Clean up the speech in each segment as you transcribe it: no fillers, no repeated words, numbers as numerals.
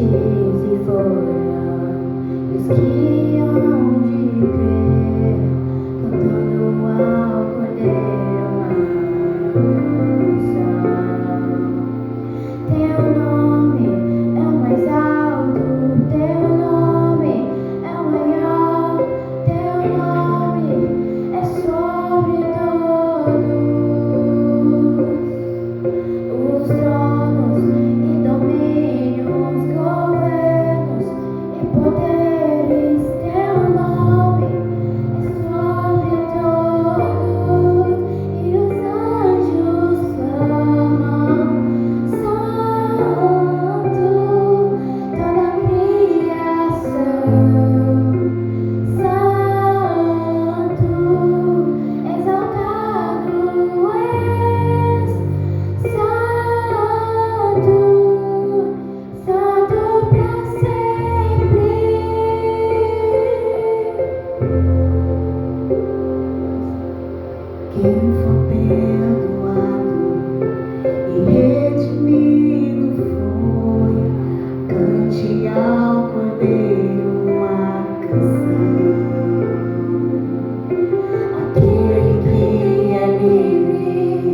e fora, os que hão de crer, cantando ao Cordeiro uma canção. Teu nome é o mais alto, teu nome é o maior, teu nome é sobre todos os tronos e domínios, governos e poderes. Teu nome é sobre todos e os anjos clamam: Santo, toda a criação. Santo, exaltado és. Santo, Santo pra sempre. Quem for perdoado e redimido foi, cante ao Cordeiro uma canção. Aquele que é livre,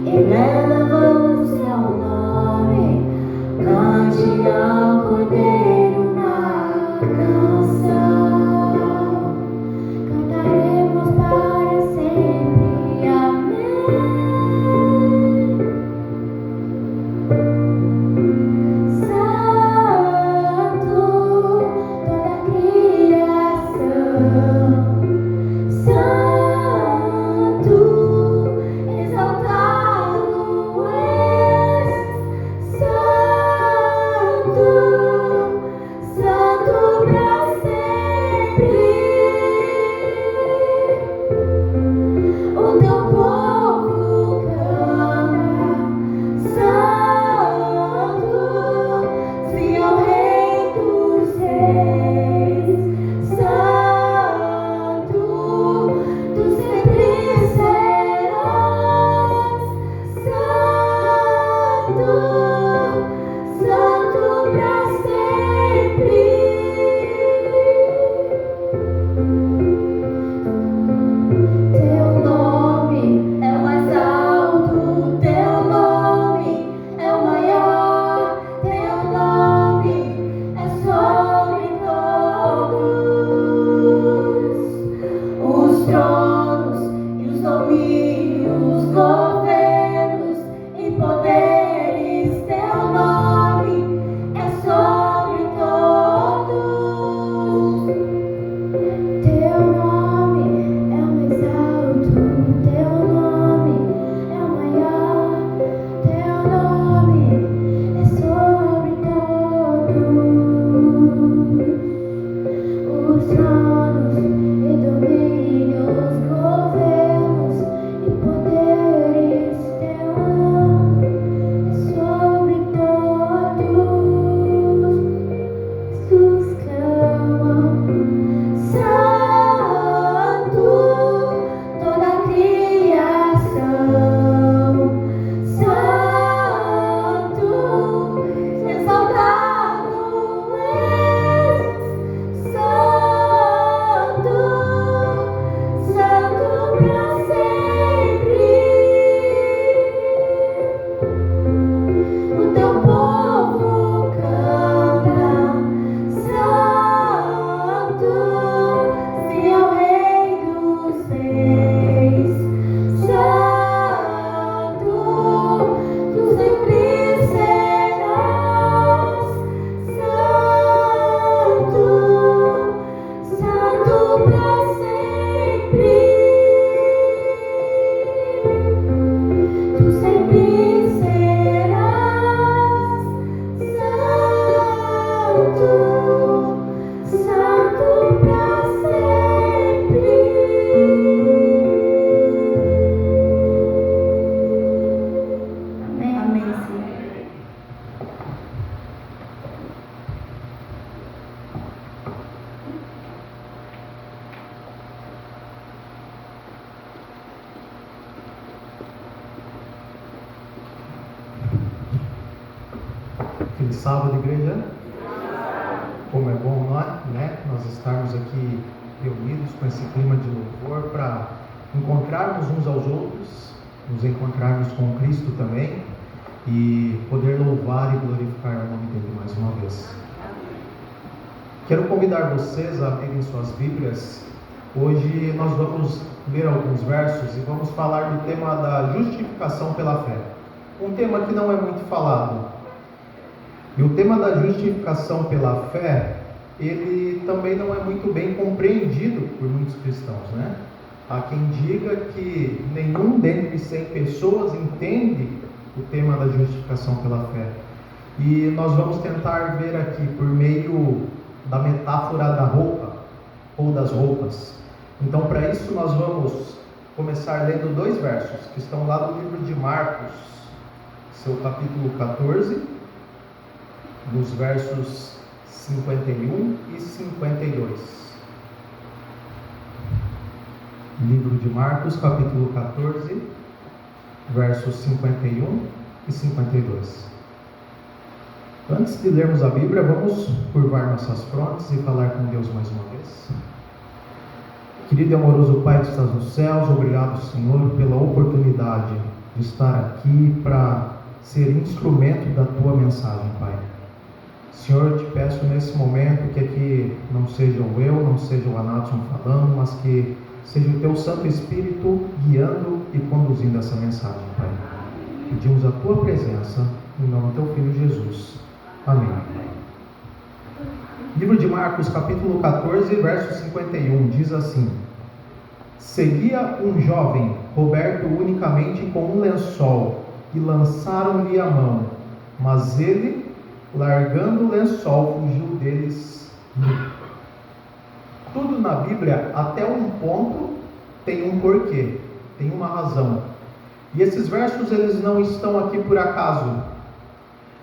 eleva o seu nome, cante ao Cordeiro uma canção. Cantaremos para sempre, amém. Santo, toda a criação. Santo, exaltado és. Santo, Santo pra sempre. O teu povo canta: Santo, fiel Rei dos Reis. Santo, tu sempre serás. Santo, Santo pra sempre. Teu nome é o mais alto, teu nome é o maior, teu nome é sobre todos os tronos e os domínios, governos e poderes. Teu nome é sobre todos. Teu nome é o mais alto, teu nome é o maior, teu nome é sobre todos os tronos e domínios, governos e poderes. Teu nome é sobre todos. Jesus clamam: Santo, toda a criação. Santo, exaltado és. Santo, Santo pra sempre. O teu povo canta: Santo, fiel Rei dos Reis. Santo, tu sempre serás. Santo, Santo pra sempre. Tu sempre serás. Santo, Santo pra sempre. Amém. Amém, Senhor. Fim de sábado, igreja. Como é bom, né? Nós estarmos aqui reunidos com esse clima de louvor para encontrarmos uns aos outros, nos encontrarmos com Cristo também e poder louvar e glorificar o nome dele mais uma vez. Quero convidar vocês a abrirem suas Bíblias. Hoje nós vamos ler alguns versos e vamos falar do tema da justificação pela fé. Um tema que não é muito falado. E o tema da justificação pela fé, ele também não é muito bem compreendido por muitos cristãos, né? Há quem diga que nenhum dentre 100 pessoas entende o tema da justificação pela fé. E nós vamos tentar ver aqui por meio da metáfora da roupa ou das roupas. Então, para isso nós vamos começar lendo dois versos que estão lá no livro de Marcos, seu capítulo 14, nos versos 51 e 52. Livro de Marcos, capítulo 14, versos 51 e 52. Antes de lermos a Bíblia, vamos curvar nossas frontes e falar com Deus mais uma vez. Querido e amoroso Pai que estás nos céus, obrigado, Senhor, pela oportunidade de estar aqui para ser instrumento da Tua mensagem, Pai. Senhor, eu te peço nesse momento que aqui não seja eu, não seja o Anadson falando, mas que seja o Teu Santo Espírito guiando e conduzindo essa mensagem, Pai. Pedimos a Tua presença, em nome do Teu Filho Jesus. Amém. Livro de Marcos, capítulo 14, verso 51, diz assim: Seguia um jovem, coberto unicamente com um lençol, e lançaram-lhe a mão, mas ele, largando o lençol, fugiu deles nu. Tudo na Bíblia, até um ponto, tem um porquê, tem uma razão. E esses versos, eles não estão aqui por acaso.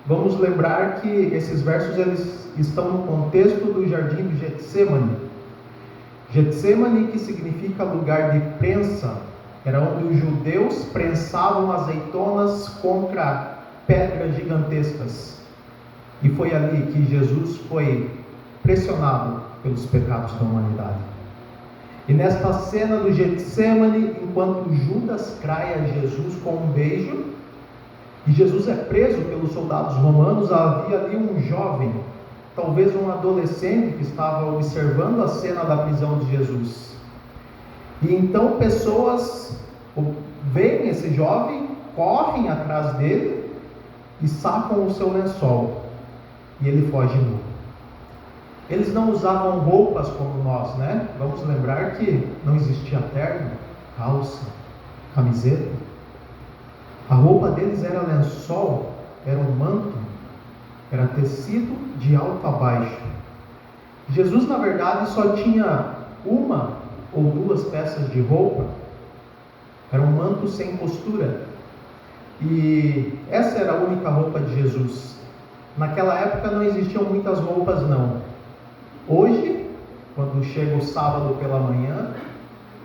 Vamos lembrar que esses versos, eles estão no contexto do jardim do Getsemane. Getsemane, que significa lugar de prensa, era onde os judeus prensavam azeitonas contra pedras gigantescas. E foi ali que Jesus foi pressionado pelos pecados da humanidade. E nesta cena do Getsemane, enquanto Judas trai a Jesus com um beijo, e Jesus é preso pelos soldados romanos, havia ali um jovem, talvez um adolescente, que estava observando a cena da prisão de Jesus. E então pessoas veem esse jovem, correm atrás dele e sacam o seu lençol. E ele foge nu. Eles não usavam roupas como nós, né? Vamos lembrar que não existia terno, calça, camiseta. A roupa deles era lençol, era um manto, era tecido de alto a baixo. Jesus, na verdade, só tinha uma ou duas peças de roupa. Era um manto sem costura. E essa era a única roupa de Jesus. Naquela época não existiam muitas roupas, não. Hoje, quando chega o sábado pela manhã,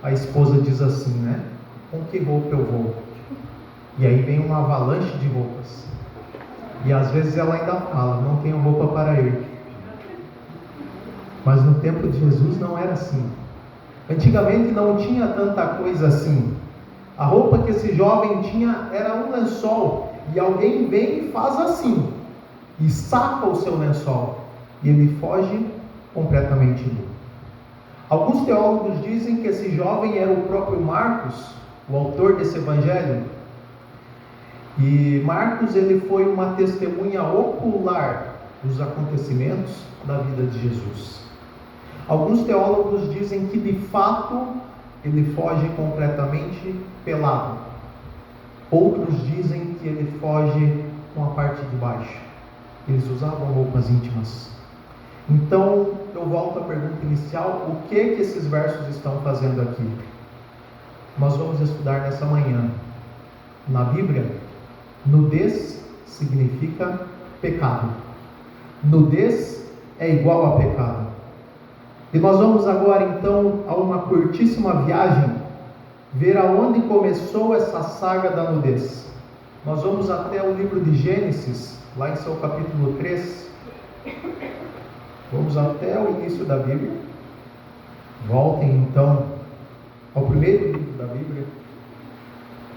a esposa diz assim, né? Com que roupa eu vou? E aí vem uma avalanche de roupas. E às vezes ela ainda fala, não tenho roupa para ir. Mas no tempo de Jesus não era assim. Antigamente não tinha tanta coisa assim. A roupa que esse jovem tinha era um lençol. E alguém vem e faz assim. E saca o seu lençol. E ele foge completamente nu. Alguns teólogos dizem que esse jovem era o próprio Marcos, o autor desse evangelho. E Marcos, ele foi uma testemunha ocular dos acontecimentos da vida de Jesus. Alguns teólogos dizem que de fato ele foge completamente pelado. Outros dizem que ele foge com a parte de baixo. Eles usavam roupas íntimas. Então, eu volto à pergunta inicial: o que esses versos estão fazendo aqui? Nós vamos estudar nessa manhã. Na Bíblia, nudez significa pecado. Nudez é igual a pecado. E nós vamos agora então a uma curtíssima viagem, ver aonde começou essa saga da nudez. Nós vamos até o livro de Gênesis, lá em seu capítulo 3. Vamos até o início da Bíblia. Voltem então ao primeiro livro da Bíblia.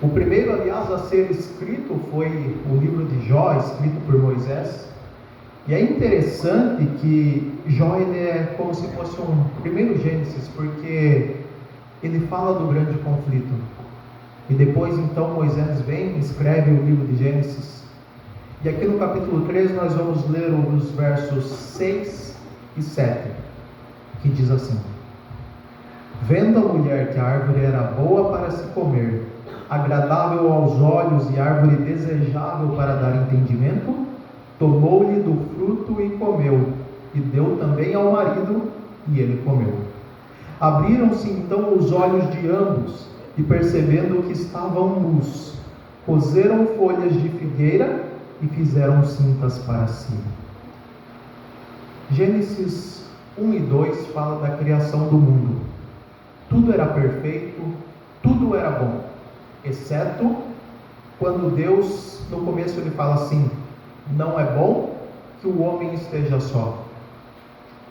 O primeiro, aliás, a ser escrito foi o livro de Jó, escrito por Moisés. E é interessante que Jó ele é como se fosse um primeiro Gênesis, porque ele fala do grande conflito. E depois então Moisés vem e escreve o livro de Gênesis. E aqui no capítulo 3 nós vamos ler os versos 6 e 7, que diz assim: Vendo a mulher que a árvore era boa para se comer, agradável aos olhos e árvore desejável para dar entendimento, tomou-lhe do fruto e comeu, e deu também ao marido, e ele comeu. Abriram-se então os olhos de ambos, e percebendo que estavam nus, coseram folhas de figueira e fizeram cintas para si. Gênesis 1 e 2 fala da criação do mundo. Tudo era perfeito, tudo era bom, exceto quando Deus, no começo ele fala assim: não é bom que o homem esteja só.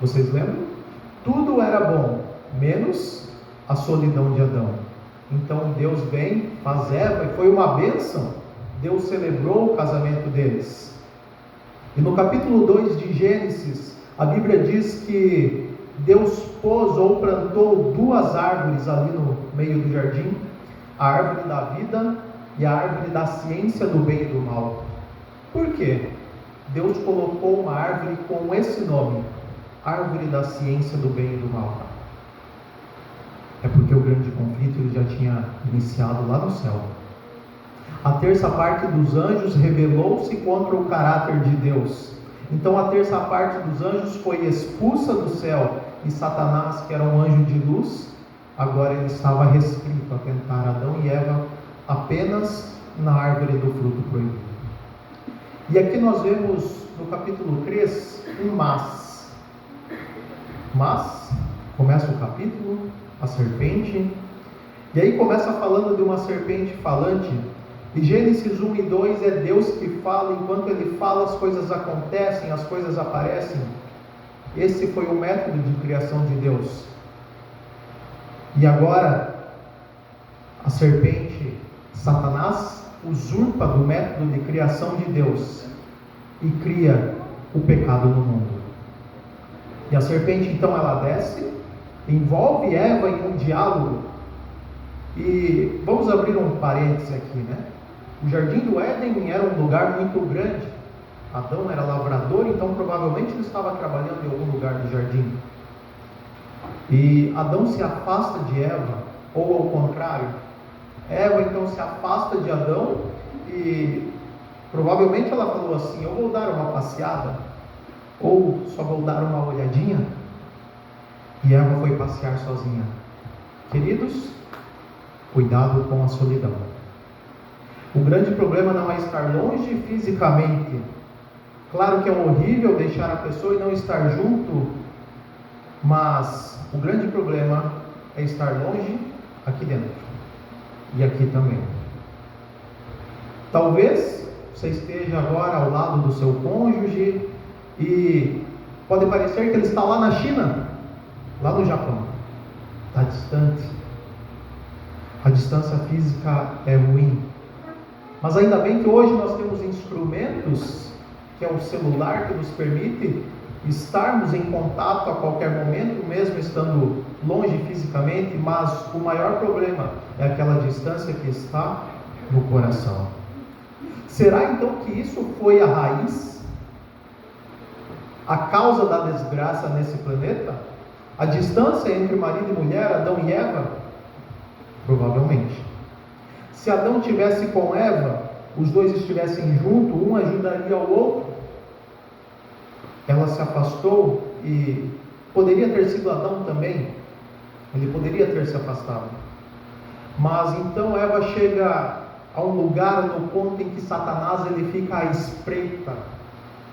Vocês lembram? Tudo era bom, menos a solidão de Adão. Então Deus vem, faz Eva, e foi uma bênção. Deus celebrou o casamento deles. E no capítulo 2 de Gênesis, a Bíblia diz que Deus pôs ou plantou duas árvores ali no meio do jardim: a árvore da vida e a árvore da ciência do bem e do mal. Por quê? Deus colocou uma árvore com esse nome, árvore da ciência do bem e do mal. É porque o grande conflito ele já tinha iniciado lá no céu. A terça parte dos anjos rebelou-se contra o caráter de Deus. Então a terça parte dos anjos foi expulsa do céu, e Satanás, que era um anjo de luz, agora ele estava restrito a tentar Adão e Eva apenas na árvore do fruto proibido. E aqui nós vemos no capítulo 3 um mas. Mas, começa o capítulo, a serpente, e aí começa falando de uma serpente falante. E Gênesis 1 e 2 é Deus que fala, enquanto ele fala as coisas acontecem, as coisas aparecem. Esse foi o método de criação de Deus. E agora, a serpente, Satanás, usurpa do método de criação de Deus e cria o pecado no mundo. E a serpente então ela desce, envolve Eva em um diálogo. E vamos abrir um parênteses aqui, né? O jardim do Éden era um lugar muito grande. Adão era lavrador, então provavelmente ele estava trabalhando em algum lugar do jardim. E Adão se afasta de Eva, ou ao contrário, Eva então se afasta de Adão, e provavelmente ela falou assim: eu vou dar uma passeada, ou só vou dar uma olhadinha. E Eva foi passear sozinha. Queridos, cuidado com a solidão. O grande problema não é estar longe fisicamente. Claro que é horrível deixar a pessoa e não estar junto, mas o grande problema é estar longe aqui dentro e aqui também. Talvez você esteja agora ao lado do seu cônjuge e pode parecer que ele está lá na China, lá no Japão. Está distante. A distância física é ruim. Mas ainda bem que hoje nós temos instrumentos, que é o celular, que nos permite estarmos em contato a qualquer momento, mesmo estando longe fisicamente, mas o maior problema é aquela distância que está no coração. Será então que isso foi a raiz, a causa da desgraça nesse planeta? A distância entre marido e mulher, Adão e Eva? Provavelmente. Se Adão estivesse com Eva, os dois estivessem juntos, um ajudaria o outro. Ela se afastou e poderia ter sido Adão também. Ele poderia ter se afastado. Mas então Eva chega a um lugar no ponto em que Satanás ele fica à espreita.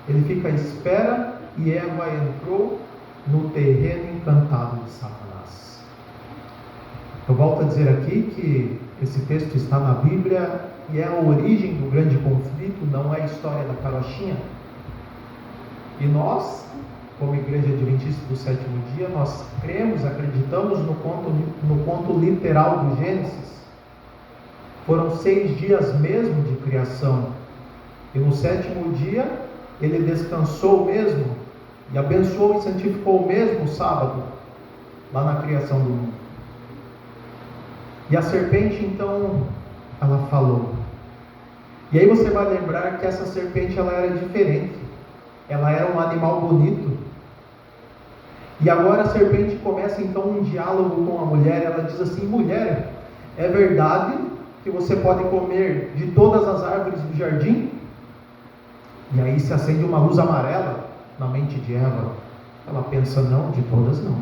Ele fica à espera, e Eva entrou no terreno encantado de Satanás. Eu volto a dizer aqui que esse texto está na Bíblia e é a origem do grande conflito, não é a história da carochinha. E nós, como Igreja Adventista do Sétimo Dia, nós cremos, acreditamos no conto literal do Gênesis. Foram 6 dias mesmo de criação. E no 7º dia, ele descansou mesmo, e abençoou e santificou mesmo o sábado, lá na criação do mundo. E a serpente, então, ela falou. E aí você vai lembrar que essa serpente, ela era diferente. Ela era um animal bonito. E agora a serpente começa então um diálogo com a mulher. Ela diz assim: mulher, é verdade que você pode comer de todas as árvores do jardim? E aí se acende uma luz amarela na mente de Eva. Ela pensa: não, de todas não.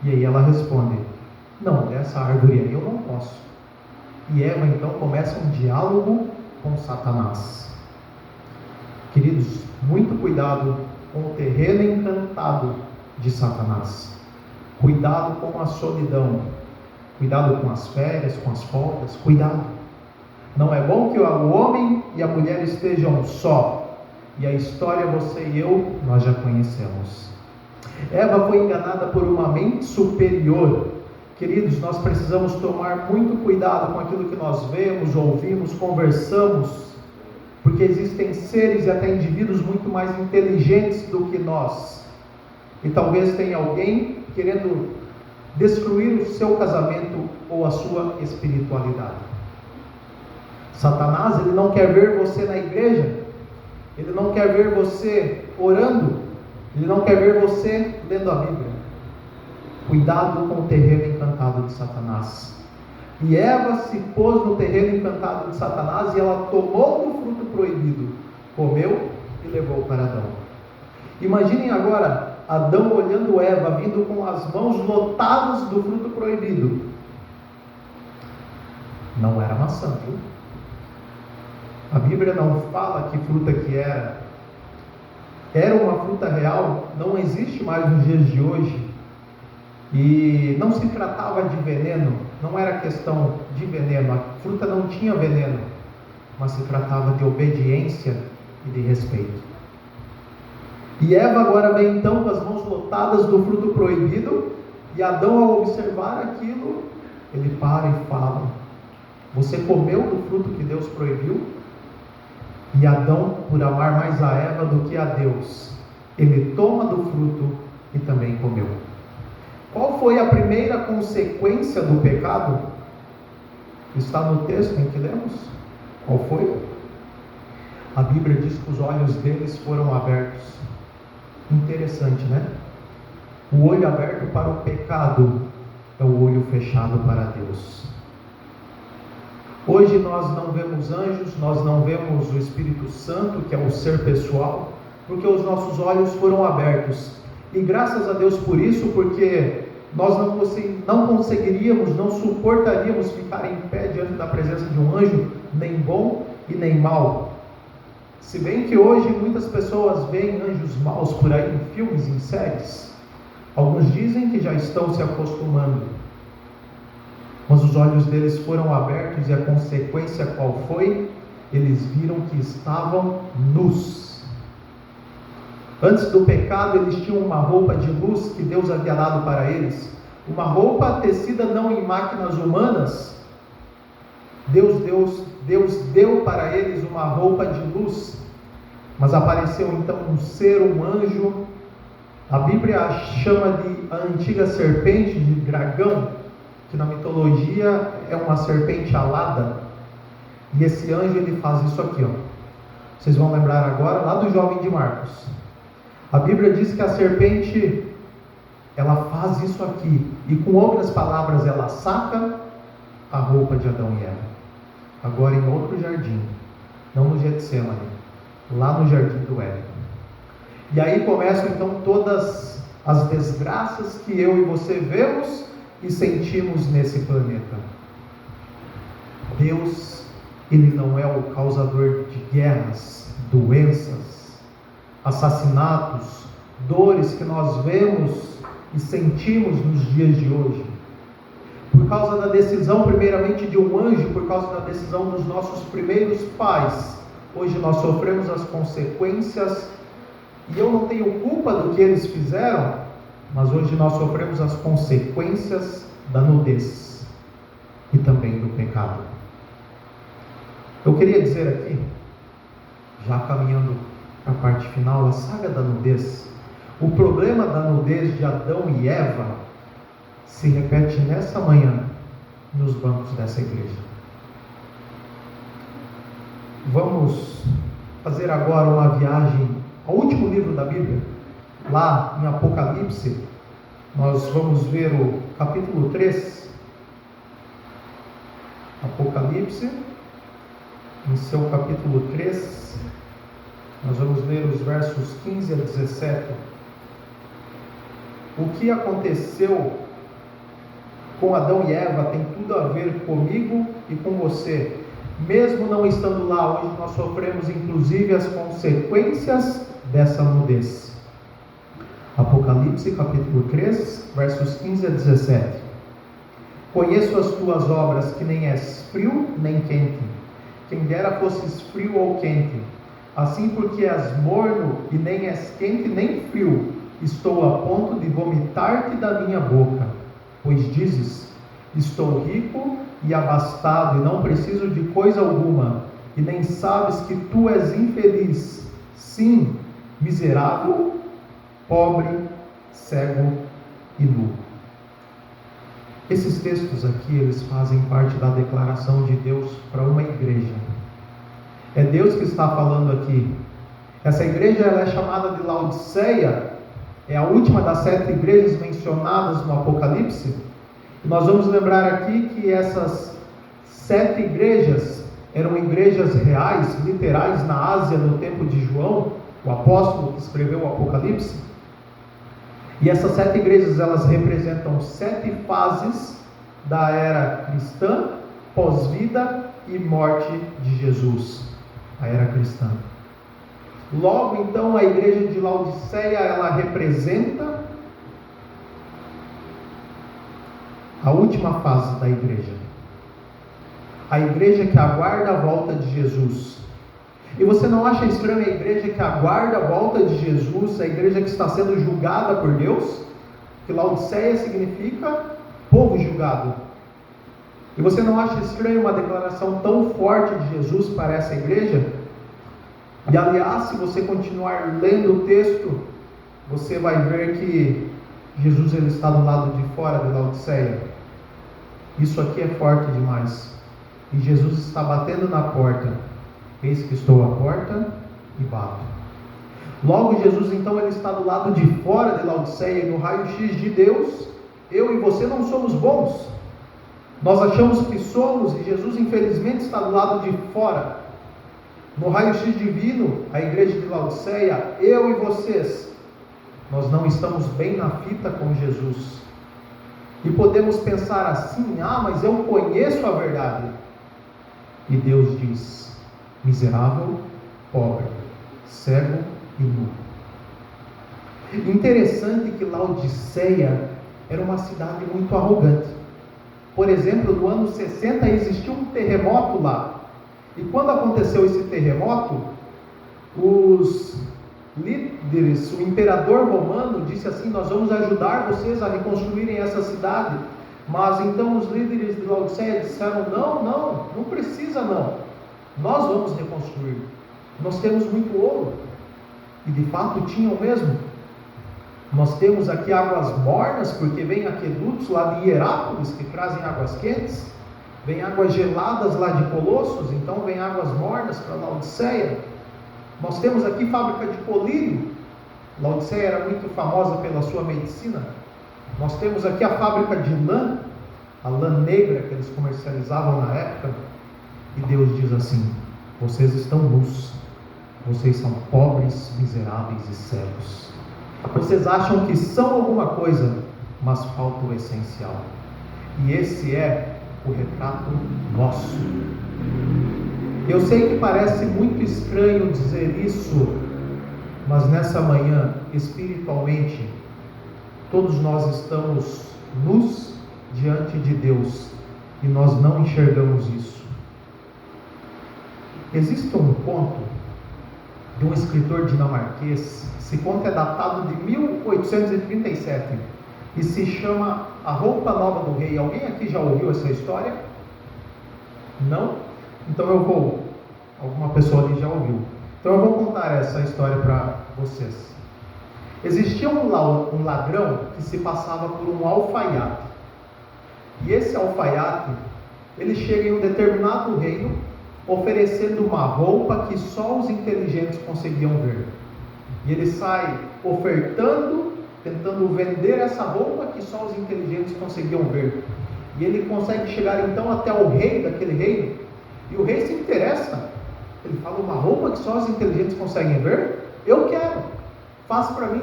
E aí ela responde: não, dessa árvore aí eu não posso. E Eva então começa um diálogo com Satanás. Queridos, muito cuidado com o terreno encantado de Satanás. Cuidado com a solidão. Cuidado com as férias, com as folgas. Cuidado. Não é bom que o homem e a mulher estejam só. E a história, você e eu, nós já conhecemos. Eva foi enganada por uma mente superior. Queridos, nós precisamos tomar muito cuidado com aquilo que nós vemos, ouvimos, conversamos, porque existem seres e até indivíduos muito mais inteligentes do que nós. E talvez tenha alguém querendo destruir o seu casamento ou a sua espiritualidade. Satanás, ele não quer ver você na igreja, ele não quer ver você orando, ele não quer ver você lendo a Bíblia. Cuidado com o terreno encantado de Satanás. E Eva se pôs no terreno encantado de Satanás e ela tomou do fruto proibido, comeu e levou para Adão. Imaginem agora Adão olhando Eva, vindo com as mãos lotadas do fruto proibido. Não era maçã, viu? A Bíblia não fala que fruta que era. Era uma fruta real, não existe mais nos dias de hoje. E não se tratava de veneno, não era questão de veneno, a fruta não tinha veneno, mas se tratava de obediência e de respeito. E Eva agora vem então com as mãos lotadas do fruto proibido, e Adão, ao observar aquilo, ele para e fala: você comeu do fruto que Deus proibiu? E Adão, por amar mais a Eva do que a Deus, ele toma do fruto e também comeu. Qual foi a primeira consequência do pecado? Está no texto em que lemos. Qual foi? A Bíblia diz que os olhos deles foram abertos. Interessante, né? O olho aberto para o pecado é o olho fechado para Deus. Hoje nós não vemos anjos, nós não vemos o Espírito Santo, que é o ser pessoal, porque os nossos olhos foram abertos. E graças a Deus por isso, porque nós não conseguiríamos, não suportaríamos ficar em pé diante da presença de um anjo, nem bom e nem mau. Se bem que hoje muitas pessoas veem anjos maus por aí em filmes, em séries. Alguns dizem que já estão se acostumando. Mas os olhos deles foram abertos e a consequência qual foi? Eles viram que estavam nus. Antes do pecado, eles tinham uma roupa de luz que Deus havia dado para eles. Uma roupa tecida não em máquinas humanas. Deus deu para eles uma roupa de luz. Mas apareceu então um ser, um anjo. A Bíblia chama de a antiga serpente, de dragão, que na mitologia é uma serpente alada. E esse anjo, ele faz isso aqui, ó. Vocês vão lembrar agora lá do jovem de Marcos. A Bíblia diz que a serpente, ela faz isso aqui, e com outras palavras, ela saca a roupa de Adão e Eva. Agora em outro jardim, não no Getsemane, lá no jardim do Éden. E aí começam então todas as desgraças que eu e você vemos e sentimos nesse planeta. Deus, ele não é o causador de guerras, doenças, assassinatos, dores que nós vemos e sentimos nos dias de hoje. Por causa da decisão, primeiramente, de um anjo, por causa da decisão dos nossos primeiros pais, hoje nós sofremos as consequências E eu não tenho culpa do que eles fizeram, mas hoje nós sofremos as consequências da nudez e também do pecado. Eu queria dizer aqui, já caminhando para a parte final, a saga da nudez, o problema da nudez de Adão e Eva se repete nessa manhã nos bancos dessa igreja. Vamos fazer agora uma viagem ao último livro da Bíblia, lá em Apocalipse. Nós vamos ver o capítulo 3. Apocalipse, em seu capítulo 3, nós vamos ler os versos 15 a 17. O que aconteceu com Adão e Eva tem tudo a ver comigo e com você. Mesmo não estando lá, hoje nós sofremos inclusive as consequências dessa nudez. Apocalipse capítulo 3, versos 15 a 17. Conheço as tuas obras, que nem és frio nem quente. Quem dera fosses frio ou quente. Assim, porque és morno e nem és quente nem frio, estou a ponto de vomitar-te da minha boca. Pois dizes: estou rico e abastado, e não preciso de coisa alguma, e nem sabes que tu és infeliz, sim, miserável, pobre, cego e nu. Esses textos aqui, eles fazem parte da declaração de Deus para uma igreja. É Deus que está falando aqui. Essa igreja, ela é chamada de Laodiceia, é a última das 7 igrejas mencionadas no Apocalipse. E nós vamos lembrar aqui que essas 7 igrejas eram igrejas reais, literais, na Ásia, no tempo de João, o apóstolo que escreveu o Apocalipse. E essas 7 igrejas, elas representam 7 fases da era cristã, pós-vida e morte de Jesus, a era cristã. Logo, então, a igreja de Laodiceia, ela representa a última fase da igreja. A igreja que aguarda a volta de Jesus. E você não acha estranho a igreja que aguarda a volta de Jesus, a igreja que está sendo julgada por Deus? Que Laodiceia significa povo julgado. E você não acha estranho uma declaração tão forte de Jesus para essa igreja? E aliás, se você continuar lendo o texto, você vai ver que Jesus, ele está do lado de fora de Laodiceia. Isso aqui é forte demais. E Jesus está batendo na porta. Eis que estou à porta e bato. Logo, Jesus, então, ele está do lado de fora de Laodiceia, e no raio-x de Deus, eu e você não somos bons. Nós achamos que somos, e Jesus, infelizmente, está do lado de fora. No raio-x divino, a igreja de Laodiceia, eu e vocês, nós não estamos bem na fita com Jesus. E podemos pensar assim: mas eu conheço a verdade. E Deus diz: miserável, pobre, cego e nu. Interessante que Laodiceia era uma cidade muito arrogante. Por exemplo, no ano 60 existiu um terremoto lá. E quando aconteceu esse terremoto, os líderes, o imperador romano disse assim: nós vamos ajudar vocês a reconstruírem essa cidade. Mas então os líderes de Laodiceia disseram: não precisa não. Nós vamos reconstruir. Nós temos muito ouro. E de fato tinham mesmo. Nós temos aqui águas mornas, porque vem aquedutos lá de Hierápolis que trazem águas quentes. Vem águas geladas lá de Colossos, então vem águas mornas para Laodiceia. Nós temos aqui fábrica de colírio. Laodiceia era muito famosa pela sua medicina. Nós temos aqui a fábrica de lã, a lã negra que eles comercializavam na época. E Deus diz assim: vocês estão nus, vocês são pobres, miseráveis e cegos. Vocês acham que são alguma coisa, mas falta o essencial. E esse é o retrato nosso. Eu sei que parece muito estranho dizer isso, mas nessa manhã, espiritualmente, todos nós estamos nus diante de Deus e nós não enxergamos isso. Existe um ponto de um escritor dinamarquês. Esse conto é datado de 1837 e se chama A Roupa Nova do Rei. Alguém aqui já ouviu essa história? Não? Então alguma pessoa ali já ouviu. Então eu vou contar essa história para vocês. Existia um ladrão que se passava por um alfaiate. E esse alfaiate, ele chega em um determinado reino, oferecendo uma roupa que só os inteligentes conseguiam ver. E ele sai ofertando, tentando vender essa roupa que só os inteligentes conseguiam ver. E ele consegue chegar então até o rei daquele reino. E o rei se interessa. Ele fala: uma roupa que só os inteligentes conseguem ver? Eu quero, faça para mim.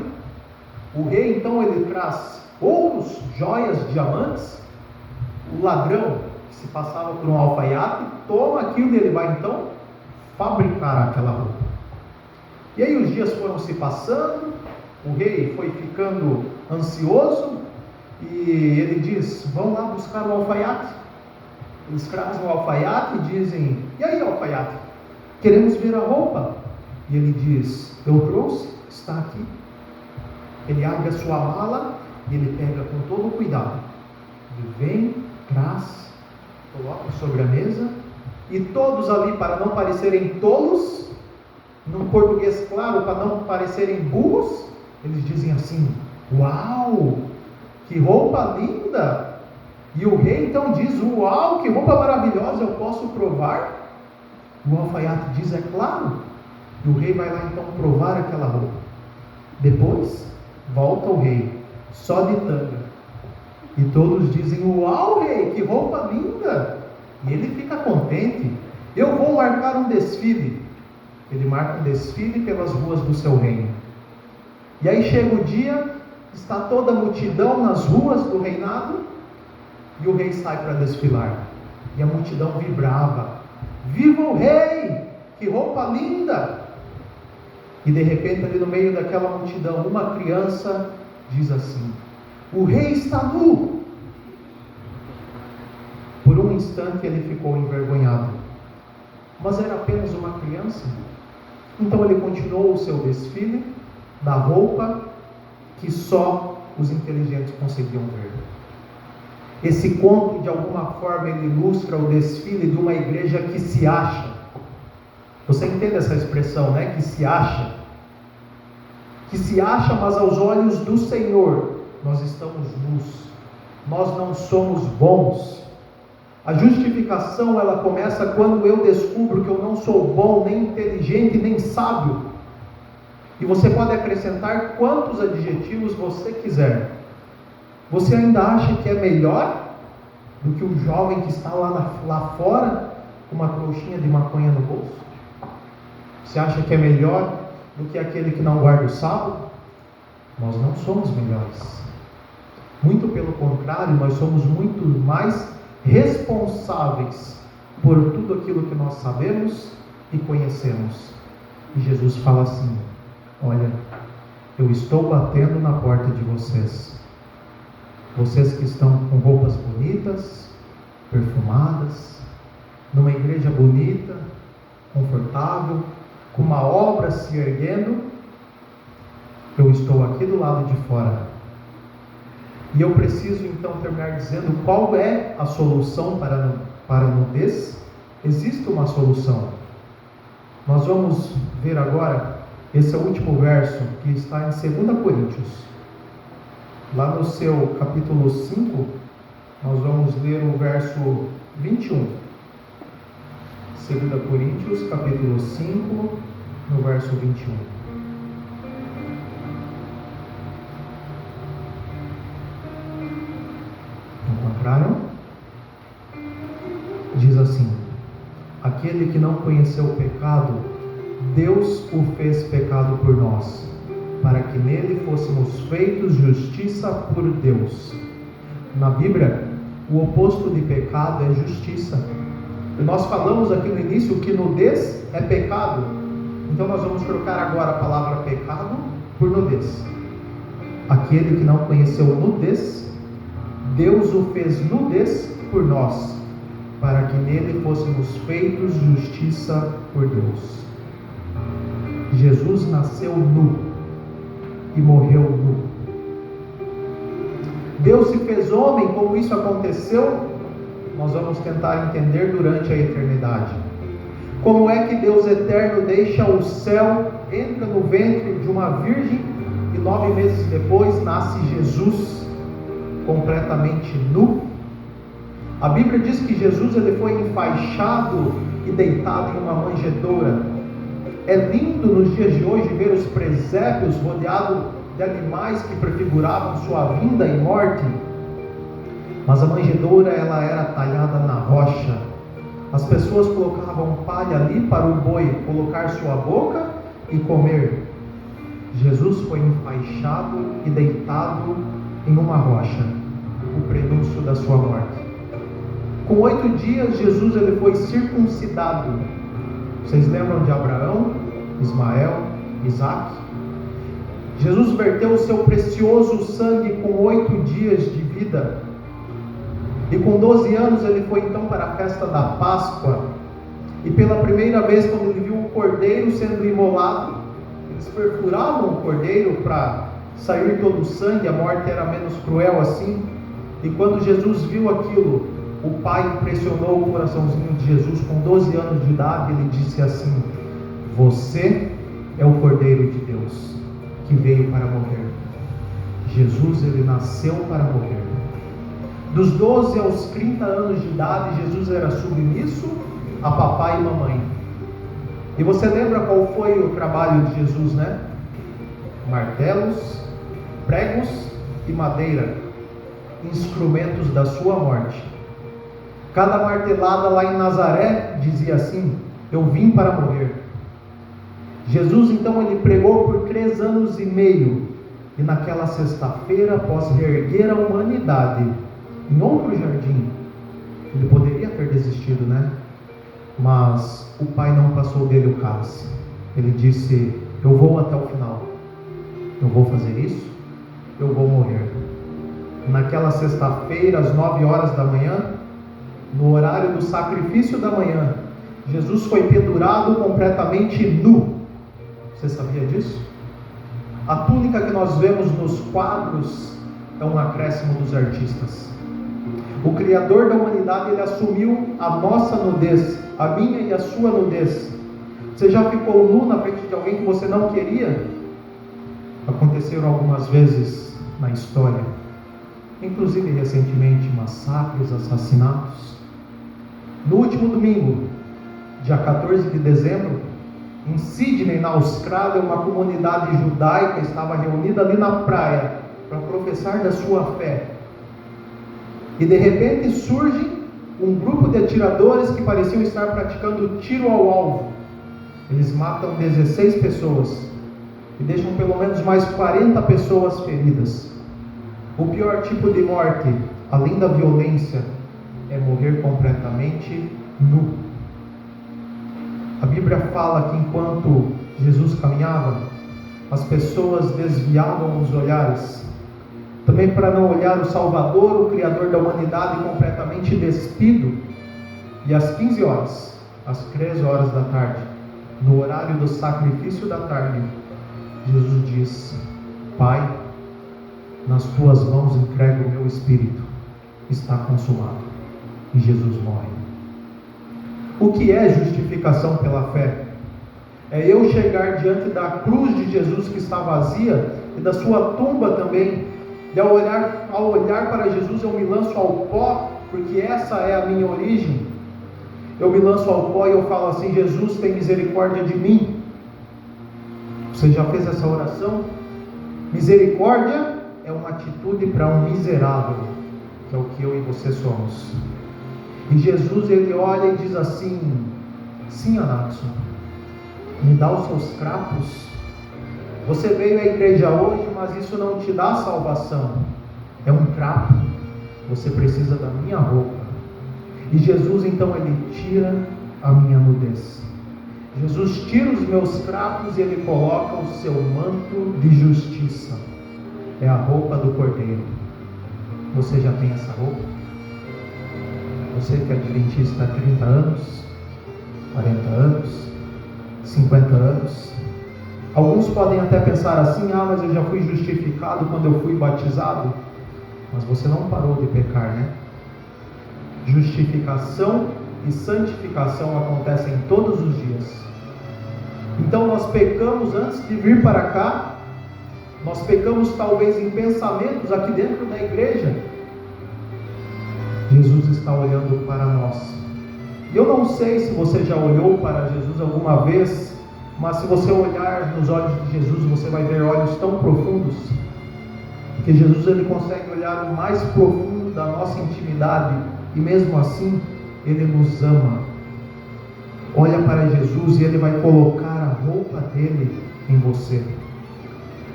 O rei então ele traz ouros, joias, diamantes. O ladrão que se passava por um alfaiate toma aquilo e ele vai então fabricar aquela roupa. E aí os dias foram se passando, o rei foi ficando ansioso e ele diz: vão lá buscar o alfaiate. Eles trazem o alfaiate e dizem: e aí, alfaiate, queremos ver a roupa. E ele diz: eu trouxe, está aqui. Ele abre a sua mala e ele pega com todo cuidado. Ele vem, traz, coloca sobre a mesa, e todos ali, para não parecerem tolos, num português claro, para não parecerem burros, eles dizem assim: uau, que roupa linda! E o rei então diz: uau, que roupa maravilhosa, eu posso provar? O alfaiate diz: é claro. E o rei vai lá então provar aquela roupa. Depois volta o rei, só de tanga. E todos dizem: uau, rei, que roupa linda! E ele fica contente. Eu vou marcar um desfile. Ele marca um desfile pelas ruas do seu reino. E aí chega o dia, está toda a multidão nas ruas do reinado, e o rei sai para desfilar. E a multidão vibrava: viva o rei! Que roupa linda! E de repente, ali no meio daquela multidão, uma criança diz assim: o rei está nu! Por um instante ele ficou envergonhado, mas era apenas uma criança. Então ele continuou o seu desfile da roupa que só os inteligentes conseguiam ver. Esse conto, de alguma forma, ele ilustra o desfile de uma igreja que se acha. Você entende essa expressão, né? Que se acha. Que se acha, mas aos olhos do Senhor nós estamos nus. Nós não somos bons. A justificação, ela começa quando eu descubro que eu não sou bom, nem inteligente, nem sábio. E você pode acrescentar quantos adjetivos você quiser. Você ainda acha que é melhor do que o jovem que está lá fora com uma trouxinha de maconha no bolso? Você acha que é melhor do que aquele que não guarda o sábado? Nós não somos melhores. Muito pelo contrário, nós somos muito mais responsáveis por tudo aquilo que nós sabemos e conhecemos. E Jesus fala assim: olha, eu estou batendo na porta de vocês. Vocês que estão com roupas bonitas, perfumadas, numa igreja bonita, confortável, com uma obra se erguendo, eu estou aqui do lado de fora. E eu preciso então terminar dizendo qual é a solução para a nudez. Existe uma solução. Nós vamos ver agora, esse é o último verso que está em 2 Coríntios. Lá no seu capítulo 5, nós vamos ler o verso 21. 2 Coríntios, capítulo 5, no verso 21. Encontraram? Diz assim: aquele que não conheceu o pecado, Deus o fez pecado por nós, para que nele fôssemos feitos justiça por Deus. Na Bíblia, o oposto de pecado é justiça. E nós falamos aqui no início que nudez é pecado. Então nós vamos trocar agora a palavra pecado por nudez. Aquele que não conheceu nudez, Deus o fez nudez por nós, para que nele fôssemos feitos justiça por Deus. Jesus nasceu nu e morreu nu. Deus se fez homem, como isso aconteceu, nós vamos tentar entender durante a eternidade. Como é que Deus eterno deixa o céu, entra no ventre de uma virgem e 9 meses depois nasce Jesus completamente nu? A Bíblia diz que Jesus ele foi enfaixado e deitado em uma manjedoura. É lindo nos dias de hoje ver os presépios rodeados de animais que prefiguravam sua vinda e morte. Mas a manjedoura ela era talhada na rocha. As pessoas colocavam palha ali para o boi colocar sua boca e comer. Jesus foi enfaixado e deitado em uma rocha, o prenúncio da sua morte. Com 8 dias, Jesus ele foi circuncidado. Vocês lembram de Abraão, Ismael, Isaac? Jesus verteu o seu precioso sangue com 8 dias de vida. E com 12 anos ele foi então para a festa da Páscoa. E pela primeira vez, quando ele viu o cordeiro sendo imolado, eles perfuravam o cordeiro para sair todo o sangue, a morte era menos cruel assim. E quando Jesus viu aquilo, o pai impressionou o coraçãozinho de Jesus. Com 12 anos de idade, ele disse assim: você é o Cordeiro de Deus, que veio para morrer. Jesus, ele nasceu para morrer. Dos 12 aos 30 anos de idade, Jesus era submisso a papai e mamãe. E você lembra qual foi o trabalho de Jesus, né? Martelos, pregos e madeira, instrumentos da sua morte. Cada martelada lá em Nazaré dizia assim: eu vim para morrer. Jesus então ele pregou por 3 anos e meio. E naquela sexta-feira, após reerguer a humanidade em outro jardim, ele poderia ter desistido, né? Mas o pai não passou dele o cálice. Ele disse: eu vou até o final, eu vou fazer isso, eu vou morrer. Naquela sexta-feira, às 9 horas da manhã, no horário do sacrifício da manhã, Jesus foi pendurado completamente nu. Você sabia disso? A túnica que nós vemos nos quadros é um acréscimo dos artistas. O Criador da humanidade, ele assumiu a nossa nudez, a minha e a sua nudez. Você já ficou nu na frente de alguém que você não queria? Aconteceram algumas vezes na história, inclusive recentemente, massacres, assassinatos. No último domingo, dia 14 de dezembro, em Sydney, na Austrália, uma comunidade judaica estava reunida ali na praia para professar da sua fé. E de repente surge um grupo de atiradores que pareciam estar praticando tiro ao alvo. Eles matam 16 pessoas e deixam pelo menos mais 40 pessoas feridas. O pior tipo de morte, além da violência, é morrer completamente nu. A Bíblia fala que enquanto Jesus caminhava, as pessoas desviavam os olhares, também para não olhar o Salvador, o Criador da humanidade, completamente despido. E às 15 horas, às 13 horas da tarde, no horário do sacrifício da tarde, Jesus diz: Pai, nas tuas mãos entrego o meu espírito, está consumado. E Jesus morre. O que é justificação pela fé? É eu chegar diante da cruz de Jesus que está vazia e da sua tumba também. E ao olhar para Jesus, eu me lanço ao pó, porque essa é a minha origem. Eu me lanço ao pó e eu falo assim: Jesus, tem misericórdia de mim. Você já fez essa oração? Misericórdia é uma atitude para um miserável, que é o que eu e você somos. E Jesus, ele olha e diz assim: sim, Anatson, me dá os seus crapos. Você veio à igreja hoje, mas isso não te dá salvação. É um crapo. Você precisa da minha roupa. E Jesus então ele tira a minha nudez. Jesus tira os meus crapos e ele coloca o seu manto de justiça. É a roupa do Cordeiro. Você já tem essa roupa? Você que é adventista há 30 anos, 40 anos, 50 anos, Alguns podem até pensar assim: ah, mas eu já fui justificado quando eu fui batizado. Mas você não parou de pecar, né? Justificação e santificação acontecem todos os dias. Então nós pecamos antes de vir para cá. Nós pecamos talvez em pensamentos aqui dentro da igreja. Jesus está olhando para nós. E eu não sei se você já olhou para Jesus alguma vez, mas se você olhar nos olhos de Jesus, você vai ver olhos tão profundos, que Jesus ele consegue olhar o mais profundo da nossa intimidade, e mesmo assim ele nos ama. Olha para Jesus e ele vai colocar a roupa dele em você.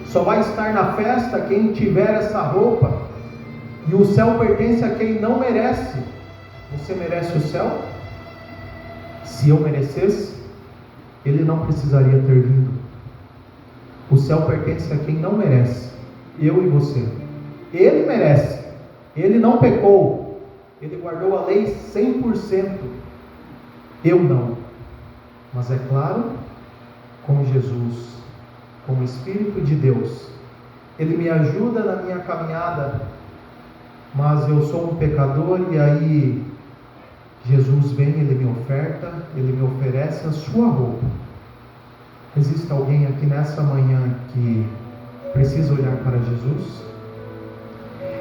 Só vai estar na festa quem tiver essa roupa, e o céu pertence a quem não merece. Você merece o céu? Se eu merecesse, ele não precisaria ter vindo. O céu pertence a quem não merece, eu e você. Ele merece, ele não pecou, ele guardou a lei 100%, eu não. Mas é claro, com Jesus, com o Espírito de Deus, ele me ajuda na minha caminhada, mas eu sou um pecador, e aí Jesus vem, ele me oferta, ele me oferece a sua roupa. Existe alguém aqui nessa manhã que precisa olhar para Jesus?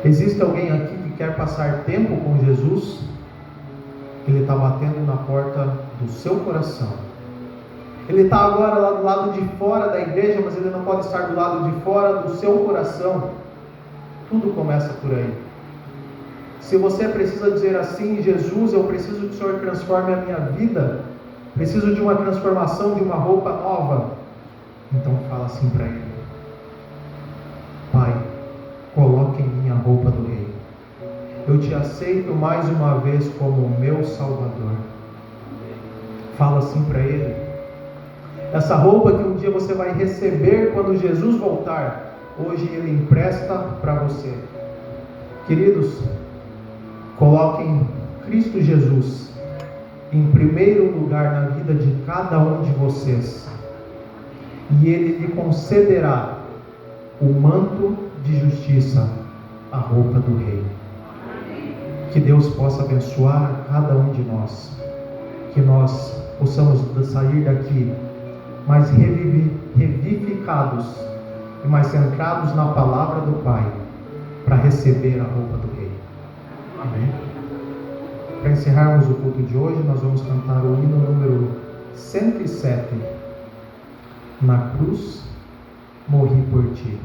Existe alguém aqui que quer passar tempo com Jesus? Ele está batendo na porta do seu coração. Ele está agora lá do lado de fora da igreja, mas ele não pode estar do lado de fora do seu coração. Tudo começa por aí. Se você precisa dizer assim: Jesus, eu preciso que o Senhor transforme a minha vida, preciso de uma transformação, de uma roupa nova, então fala assim para Ele: Pai, coloque em mim a roupa do Rei. Eu te aceito mais uma vez como meu Salvador. Fala assim para Ele. Essa roupa que um dia você vai receber quando Jesus voltar, hoje Ele empresta para você. Queridos, coloquem Cristo Jesus em primeiro lugar na vida de cada um de vocês, e Ele lhe concederá o manto de justiça, a roupa do Rei. Que Deus possa abençoar a cada um de nós, que nós possamos sair daqui mais revivificados e mais centrados na palavra do Pai, para receber a roupa do Rei. Amém? Para encerrarmos o culto de hoje, nós vamos cantar o hino número 107. Na cruz, morri por ti.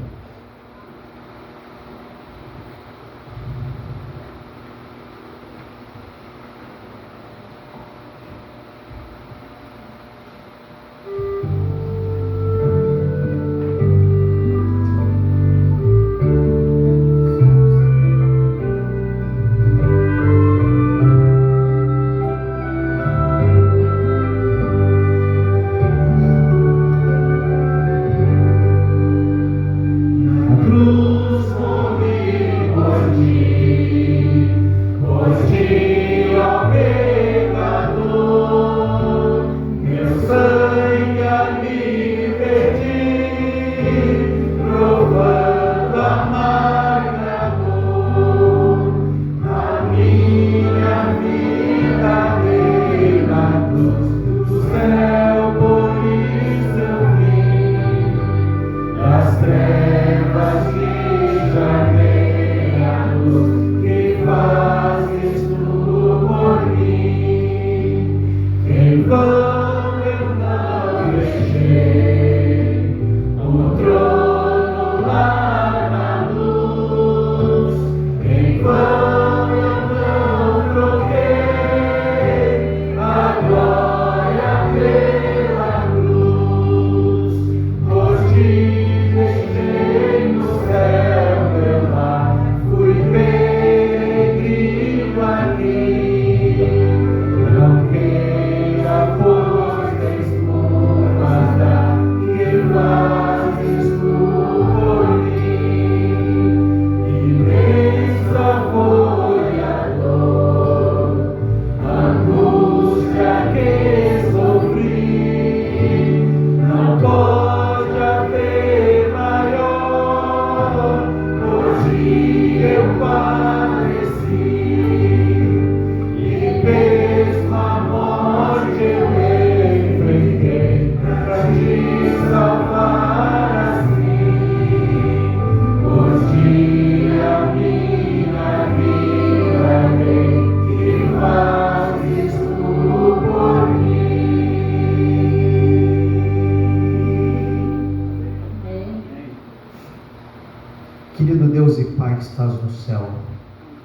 Pai que estás no céu.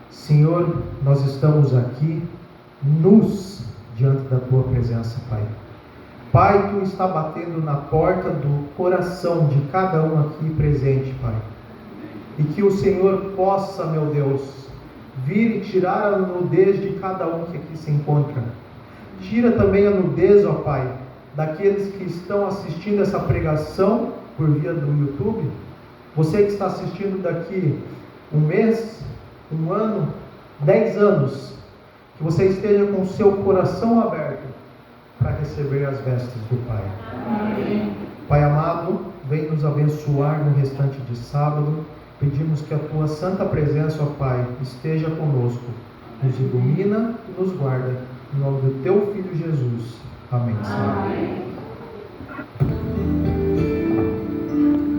Senhor, nós estamos aqui, nus, diante da Tua presença, Pai. Pai, Tu está batendo na porta do coração de cada um aqui presente, Pai. E que o Senhor possa, meu Deus, vir e tirar a nudez de cada um que aqui se encontra. Tira também a nudez, ó Pai, daqueles que estão assistindo essa pregação por via do YouTube. Você que está assistindo daqui um mês, um ano, 10 anos, que você esteja com o seu coração aberto para receber as vestes do Pai. Amém. Pai amado, vem nos abençoar no restante de sábado. Pedimos que a Tua santa presença, ó Pai, esteja conosco, nos ilumina e nos guarda. Em nome do Teu Filho Jesus. Amém. Amém.